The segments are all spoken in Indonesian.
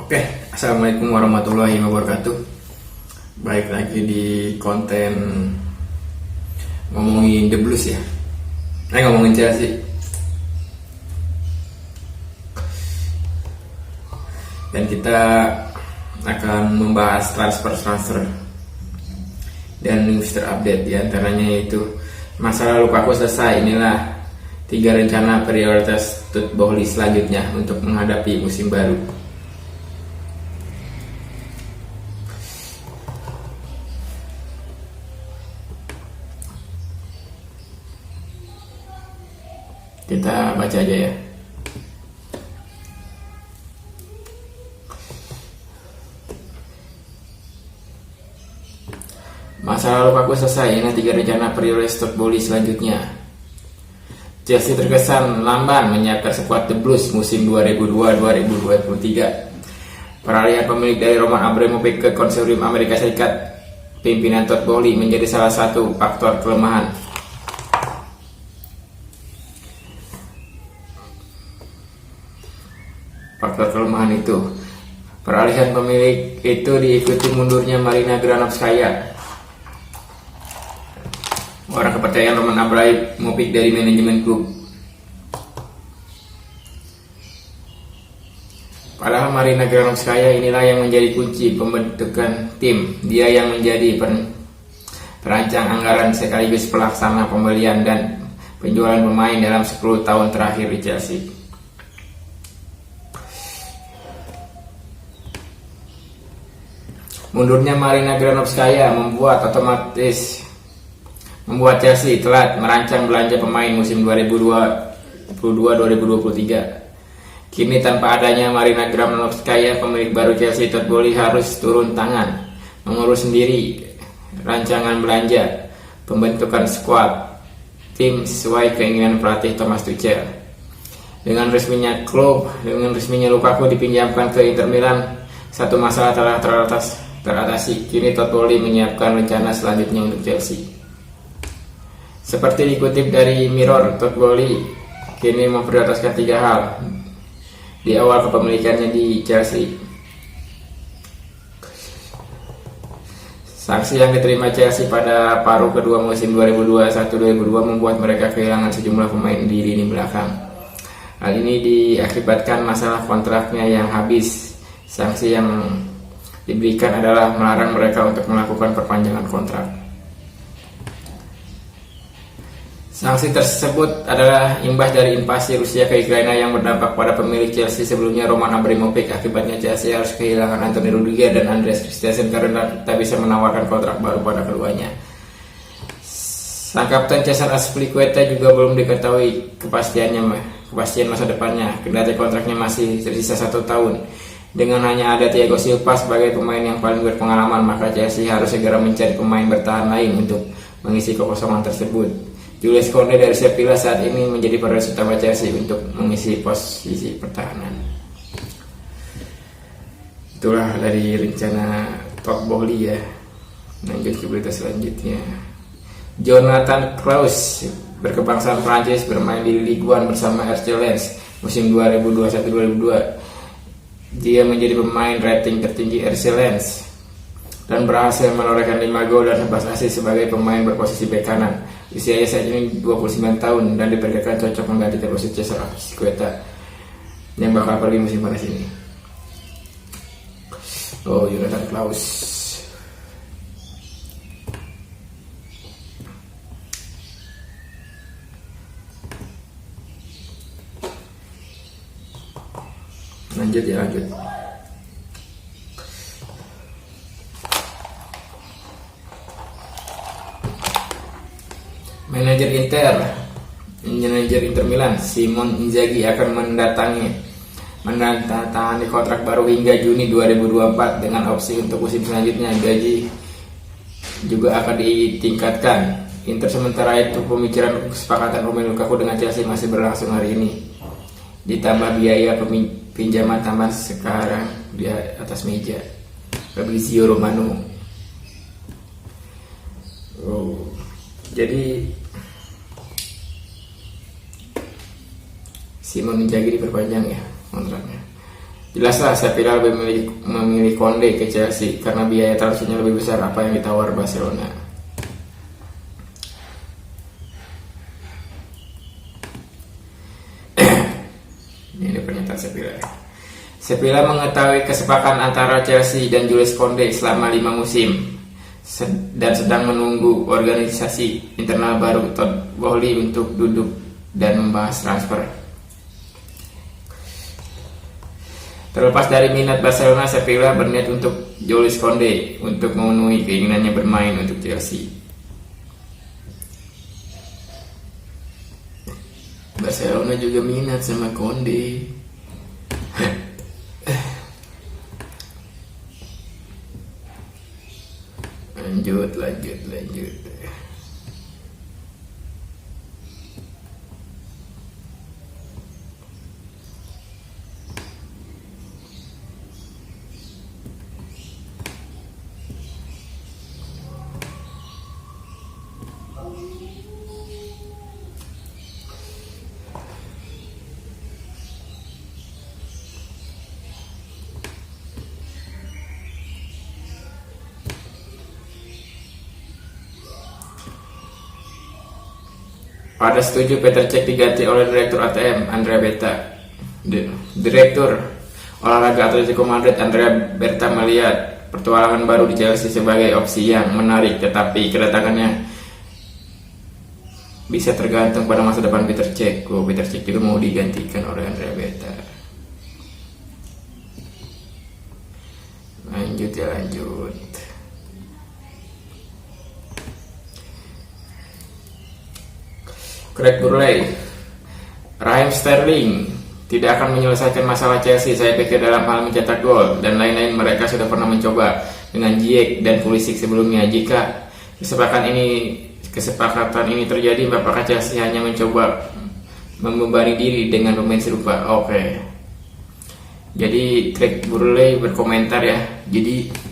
Oke, assalamualaikum warahmatullahi wabarakatuh. Baik lagi di konten ngomongin The Blues ya. Ngomongin Chelsea. Dan kita akan membahas transfer dan news terupdate, diantaranya yaitu masalah Lukaku selesai. Inilah 3 rencana prioritas Todd Boehly selanjutnya untuk menghadapi musim baru. Kita baca aja ya. Masalah Lukaku selesai. Ini 3 rencana prioritas Todd Boehly selanjutnya. Chelsea terkesan lamban menyiapkan skuad The Blues musim 2022-2023. Peralihan pemilik dari Roman Abramovich ke konsorsium Amerika Serikat pimpinan Todd Boehly menjadi salah satu faktor kelemahan. Faktor kelemahan itu, peralihan pemilik itu diikuti mundurnya Marina Granovskaya, orang kepercayaan Roman Abramovich dari manajemen klub. Padahal Marina Granovskaya inilah yang menjadi kunci pembentukan tim. Dia yang menjadi perancang anggaran sekaligus pelaksana pembelian dan penjualan pemain dalam 10 tahun terakhir di Chelsea. Mundurnya Marina Granovskaya membuat Chelsea telat merancang belanja pemain musim 2022-2023. Kini tanpa adanya Marina Granovskaya, pemilik baru Chelsea Todd Boehly harus turun tangan mengurus sendiri rancangan belanja, pembentukan skuad tim sesuai keinginan pelatih Thomas Tuchel. Dengan resminya Lukaku dipinjamkan ke Inter Milan, satu masalah telah teratasi. Kini Todd Boehly menyiapkan rencana selanjutnya untuk Chelsea. Seperti dikutip dari Mirror, Todd Boehly kini memprioritaskan 3 hal di awal kepemilikannya di Chelsea. Sanksi yang diterima Chelsea pada paruh kedua musim 2021-2022 membuat mereka kehilangan sejumlah pemain di lini belakang. Hal ini diakibatkan masalah kontraknya yang habis. Sanksi yang diberikan adalah melarang mereka untuk melakukan perpanjangan kontrak. Sanksi tersebut adalah imbas dari invasi Rusia ke Ukraina yang berdampak pada pemilik Chelsea sebelumnya, Roman Abramovich. Akibatnya Chelsea harus kehilangan Anthony Rudiger dan Andreas Christensen karena tak bisa menawarkan kontrak baru pada keduanya. Sang kapten Cesar Azpilicueta juga belum diketahui kepastian masa depannya, kendati kontraknya masih tersisa 1 tahun. Dengan hanya ada Thiago Silva sebagai pemain yang paling berpengalaman, maka Chelsea harus segera mencari pemain bertahan lain untuk mengisi kekosongan tersebut. Jules Koundé dari Sevilla saat ini menjadi prioritas utama Chelsea untuk mengisi posisi pertahanan. Itulah dari rencana Todd Boehly ya. Lanjut ke berita selanjutnya. Jonathan Klaus, berkebangsaan Prancis, bermain di Ligue 1 bersama RC Lens musim 2021-2022. Dia menjadi pemain rating tertinggi RC Lens dan berhasil menorehkan 5 gol dan 11 assist sebagai pemain berposisi bek kanan. Usianya saat ini 29 tahun dan diperkirakan cocok mengganti posisi Cesar Azpilicueta yang bakal pergi musim panas ini. Jonathan Klaus. Lanjut. Manajer Inter Milan Simone Inzaghi akan menandatangani kontrak baru hingga Juni 2024 dengan opsi untuk musim selanjutnya. Gaji juga akan ditingkatkan. Inter sementara itu pembicaraan kesepakatan Romelu Lukaku dengan Chelsea masih berlangsung hari ini. Ditambah biaya pinjaman tambahan sekarang di atas meja. Fabrizio Romano. Jadi Simone Inzaghi diperpanjang ya kontraknya. Jelaslah Sevilla lebih memilih Konde ke Chelsea karena biaya transfernya lebih besar apa yang ditawar Barcelona. Ini pernyataan Sevilla. Sevilla mengetahui kesepakatan antara Chelsea dan Jules Koundé selama 5 musim dan sedang menunggu organisasi internal baru Todd Boehly untuk duduk dan membahas transfer. Terlepas dari minat Barcelona, Sevilla berniat untuk Jules Koundé untuk memenuhi keinginannya bermain untuk Chelsea. Barcelona juga minat sama Koundé. Lanjut. Pada setuju Peter Cech diganti oleh Direktur ATM Andrea Berta. Direktur Olahraga Atletico Madrid Andrea Berta melihat petualangan baru di Chelsea sebagai opsi yang menarik, tetapi kedatangannya bisa tergantung pada masa depan Peter Cech. Peter Cech juga mau digantikan oleh Andrea Berta. Lanjut. Craig Burley, Raheem Sterling tidak akan menyelesaikan masalah Chelsea. Saya pikir dalam hal mencetak gol dan lain-lain mereka sudah pernah mencoba dengan Ziyech dan Pulisic sebelumnya. Jika kesepakatan ini terjadi, apakah Chelsea hanya mencoba membebani diri dengan pemain serupa? Oke. Jadi Craig Burley berkomentar ya. Jadi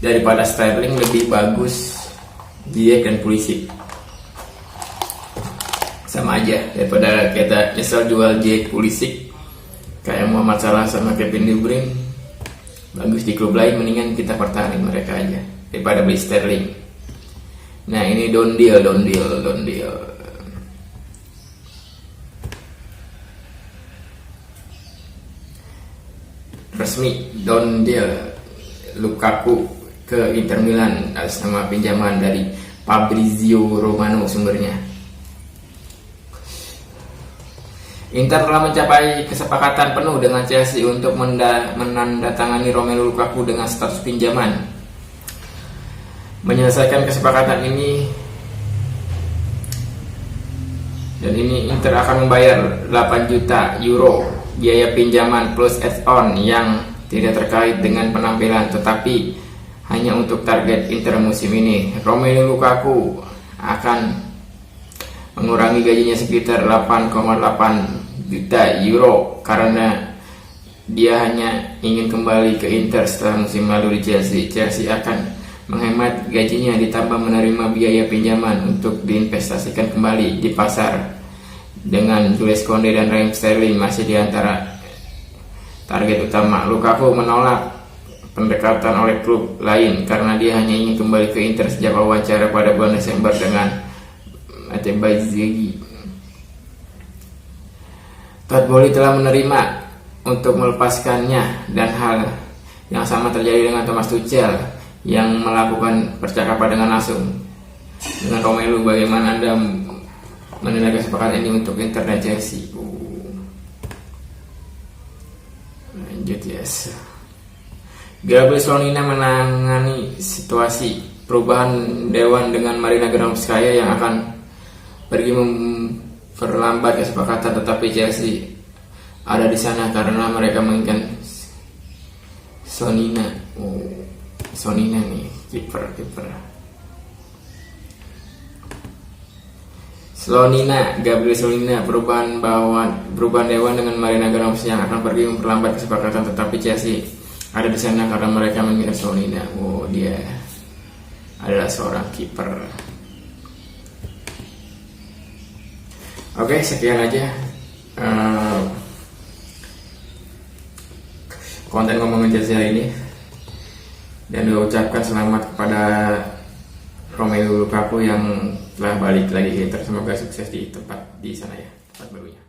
daripada Sterling lebih bagus Ziyech dan Pulisic. Sama aja daripada kita nyesel jual Ziyech Pulisic kayak Muhammad Salah sama Kevin De Bruyne. Bagus di klub lain, mendingan kita pertahanin mereka aja daripada beli Sterling. Nah ini don't deal. Resmi don't deal Lukaku ke Inter Milan atas nama pinjaman dari Fabrizio Romano sumbernya. Inter telah mencapai kesepakatan penuh dengan Chelsea untuk menandatangani Romelu Lukaku dengan status pinjaman. Menyelesaikan kesepakatan ini Inter akan membayar 8 juta euro biaya pinjaman plus add-on yang tidak terkait dengan penampilan, tetapi hanya untuk target Inter musim ini. Romelu Lukaku akan mengurangi gajinya sekitar 8,8 juta euro karena dia hanya ingin kembali ke Inter setelah musim lalu di Chelsea. Chelsea akan menghemat gajinya ditambah menerima biaya pinjaman untuk diinvestasikan kembali di pasar. Dengan Jules Koundé dan Raheem Sterling masih di antara target utama. Lukaku menolak pendekatan oleh klub lain karena dia hanya ingin kembali ke Inter sejak wawancara pada bulan Desember dengan Mate Bazeghi. Todd Boehly telah menerima untuk melepaskannya dan hal yang sama terjadi dengan Thomas Tuchel yang melakukan percakapan dengan langsung dengan Romelu. Bagaimana Anda menilai kesepakatan ini untuk Inter dan Chelsea? Lanjut yes. Gabriel Slonina menangani situasi perubahan dewan dengan Marina Granovskaya yang akan pergi memperlambat kesepakatan, tetapi Chelsea ada di sana karena mereka menginginkan Slonina. Slonina nih kiper. Gabriel Slonina perubahan dewan dengan Marina Granovskaya yang akan pergi memperlambat kesepakatan, tetapi Chelsea ada di sana karena mereka menginginkan Slonina. Dia adalah seorang kiper. Oke, sekian aja konten ngomongin Chelsea hari ini, dan gue ucapkan selamat kepada Romelu Lukaku yang telah balik lagi ke Inter. Semoga sukses di tempat di sana ya, tempat barunya.